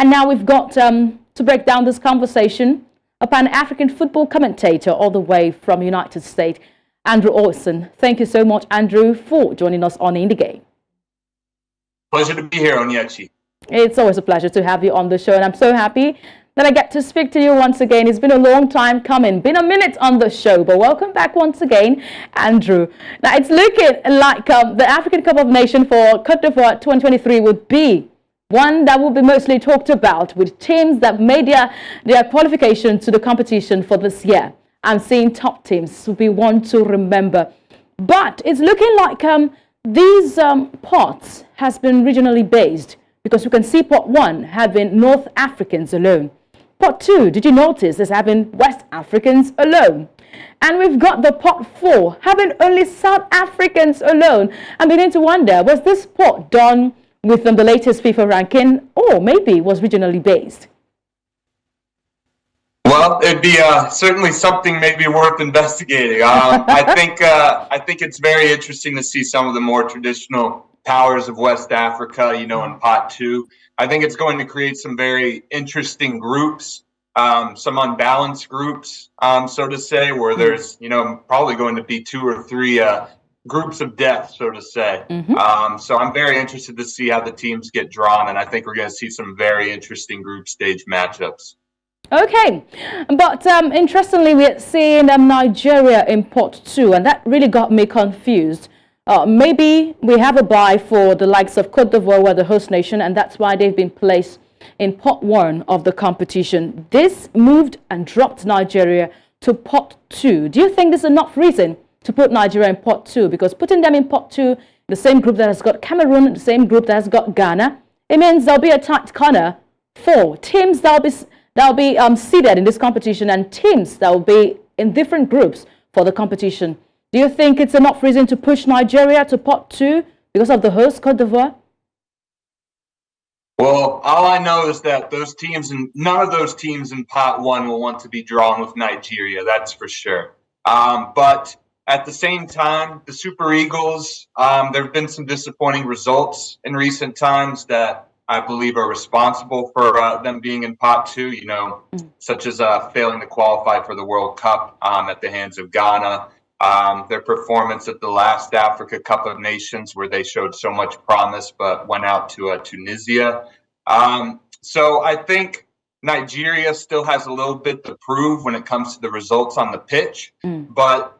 And now we've got to break down this conversation, a Pan-African football commentator all the way from United States, Andrew Olsson. Thank you so much, Andrew, for joining us on In the Game. Pleasure to be here, Onyinyechi. It's always a pleasure to have you on the show, and I'm so happy that I get to speak to you once again. It's been a long time coming, been a minute on the show, but welcome back once again, Andrew. Now, it's looking like the African Cup of Nations for Cote d'Ivoire 2023 would be one that will be mostly talked about, with teams that made their qualification to the competition for this year. I'm seeing top teams will be one to remember. But it's looking like these pots has been regionally based, because you can see pot 1 having North Africans alone. Pot 2, did you notice, is having West Africans alone. And we've got the pot 4 having only South Africans alone. I'm beginning to wonder, was this pot done with the latest FIFA ranking, or maybe was regionally based? Well, it'd be certainly something maybe worth investigating. I think it's very interesting to see some of the more traditional powers of West Africa, in pot 2. I think it's going to create some very interesting groups, some unbalanced groups, so to say, where there's, probably going to be 2 or 3 groups of death, so to say. So I'm very interested to see how the teams get drawn, and I think we're going to see some very interesting group stage matchups. Okay, but interestingly, we're seeing Nigeria in pot 2, and that really got me confused. Maybe we have a bye for the likes of Cote d'Ivoire, where the host nation, and that's why they've been placed in pot 1 of the competition. This moved and dropped Nigeria to pot 2. Do you think there's enough reason to put Nigeria in pot 2? Because putting them in pot 2, the same group that has got Cameroon, the same group that has got Ghana, it means there'll be a tight corner for teams that'll be seeded in this competition, and teams that will be in different groups for the competition. Do you think it's enough reason to push Nigeria to pot 2 because of the host, Cote d'Ivoire? Well, all I know is that none of those teams in pot 1 will want to be drawn with Nigeria, that's for sure. But at the same time, the Super Eagles, there have been some disappointing results in recent times that I believe are responsible for them being in pot 2, such as failing to qualify for the World Cup at the hands of Ghana. Their performance at the last Africa Cup of Nations, where they showed so much promise but went out to Tunisia. So I think Nigeria still has a little bit to prove when it comes to the results on the pitch, but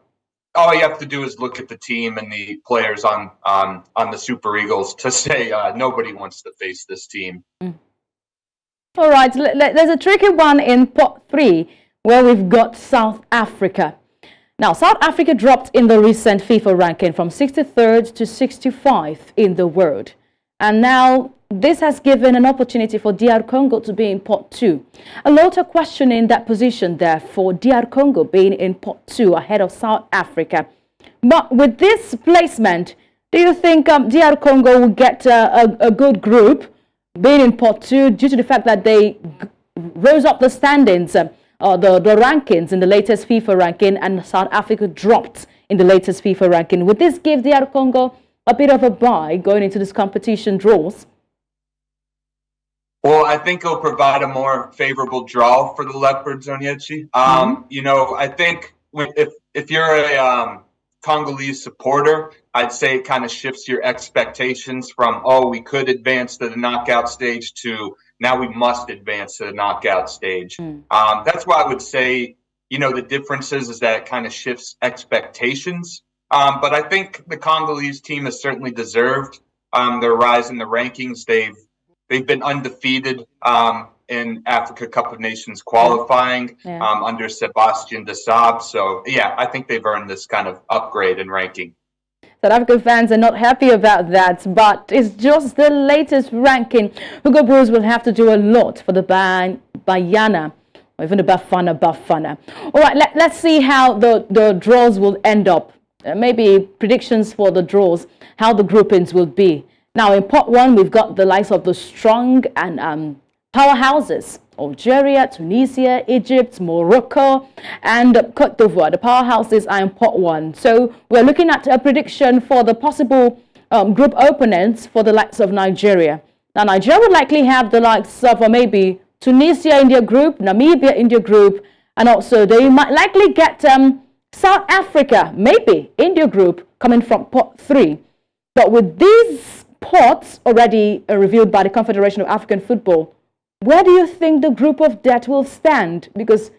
all you have to do is look at the team and the players on the Super Eagles to say nobody wants to face this team. All right, there's a tricky one in pot 3 where we've got South Africa. Now, South Africa dropped in the recent FIFA ranking from 63rd to 65 in the world. And now this has given an opportunity for DR Congo to be in pot 2. A lot of questioning that position there for DR Congo being in pot 2 ahead of South Africa. But with this placement, do you think DR Congo will get a good group being in pot 2 due to the fact that they rose up the standings, the rankings in the latest FIFA ranking, and South Africa dropped in the latest FIFA ranking? Would this give DR Congo a bit of a bye going into this competition draws? Well, I think it'll provide a more favorable draw for the Leopards, Onyinyechi. I think if you're a Congolese supporter, I'd say it kind of shifts your expectations from, we could advance to the knockout stage, to now we must advance to the knockout stage. That's why I would say, the differences is that it kind of shifts expectations. But I think the Congolese team has certainly deserved their rise in the rankings. They've been undefeated in Africa Cup of Nations qualifying under Sébastien Desabre. So, I think they've earned this kind of upgrade in ranking. South African fans are not happy about that, but it's just the latest ranking. Hugo Broos will have to do a lot for the Banyana, or even the Bafana. All right, let's see how the draws will end up. Maybe predictions for the draws, how the groupings will be. Now, in pot 1, we've got the likes of the strong and powerhouses: Algeria, Tunisia, Egypt, Morocco, and Cote d'Ivoire. The powerhouses are in pot 1. So we're looking at a prediction for the possible group opponents for the likes of Nigeria. Now, Nigeria would likely have the likes of maybe Tunisia in their group, Namibia in their group, and also they might likely get South Africa, maybe, in their group, coming from pot 3. But with these pots already reviewed by the Confederation of African Football, where do you think the group of death will stand? Because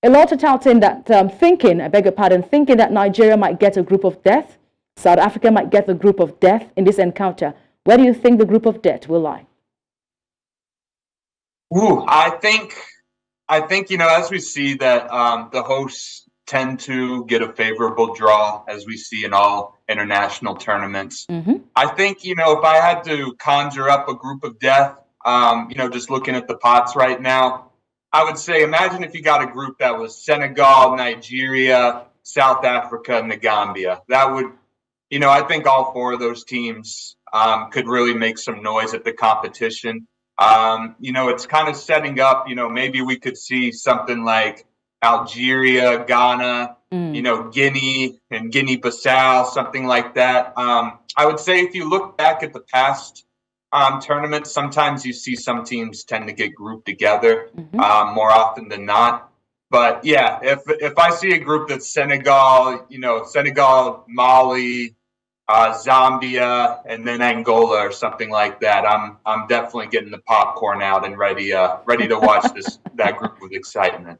a lot are touting that, thinking that Nigeria might get a group of death, South Africa might get the group of death in this encounter. Where do you think the group of death will lie? Ooh, I think, as we see that the hosts tend to get a favorable draw, as we see in all international tournaments. I think, if I had to conjure up a group of death, just looking at the pots right now, I would say, imagine if you got a group that was Senegal, Nigeria, South Africa, and the Gambia. That would, I think all 4 of those teams could really make some noise at the competition. It's kind of setting up, maybe we could see something like Algeria, Ghana, Guinea and Guinea-Bissau, something like that. I would say if you look back at the past tournaments, sometimes you see some teams tend to get grouped together more often than not. But yeah, if I see a group that's Senegal, Mali, Zambia, and then Angola or something like that, I'm definitely getting the popcorn out and ready to watch that group with excitement.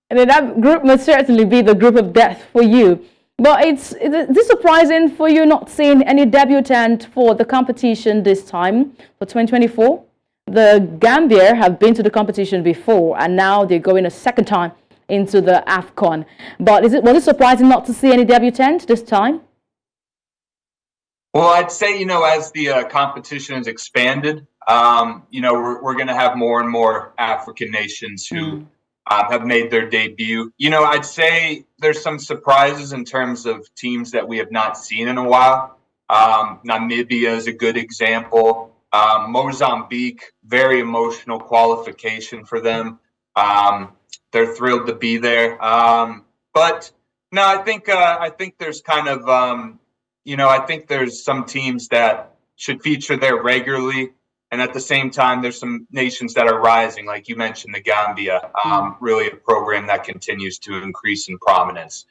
And then that group must certainly be the group of death for you. But is this surprising for you not seeing any debutant for the competition this time for 2024? The Gambia have been to the competition before, and now they're going a second time into the AFCON. But was it surprising not to see any debutant this time? Well, I'd say, as the competition has expanded, we're going to have more and more African nations who have made their debut. I'd say there's some surprises in terms of teams that we have not seen in a while. Namibia is a good example. Mozambique, very emotional qualification for them. They're thrilled to be there. But no, I think there's kind of, I think there's some teams that should feature there regularly. And at the same time, there's some nations that are rising, like you mentioned, the Gambia, really a program that continues to increase in prominence.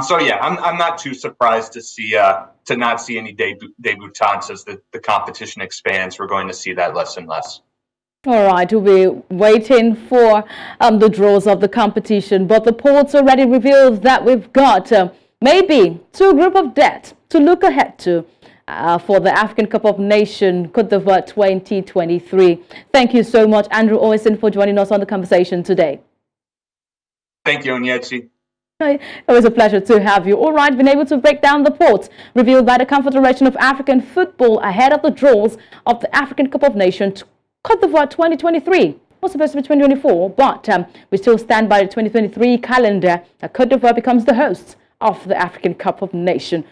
So yeah, I'm not too surprised to not see any debutantes as the competition expands. We're going to see that less and less. All right, we'll be waiting for the draws of the competition, but the polls already reveals that we've got maybe 2 group of death to look ahead to. For the African Cup of Nations Cote d'Ivoire 2023. Thank you so much, Andrew Olsson, for joining us on the conversation today. Thank you, Onyinyechi. It was a pleasure to have you. All right, been able to break down the polls revealed by the Confederation of African Football ahead of the draws of the African Cup of Nations Cote d'Ivoire 2023. Was supposed to be 2024, but we still stand by the 2023 calendar. Cote d'Ivoire becomes the host of the African Cup of Nations.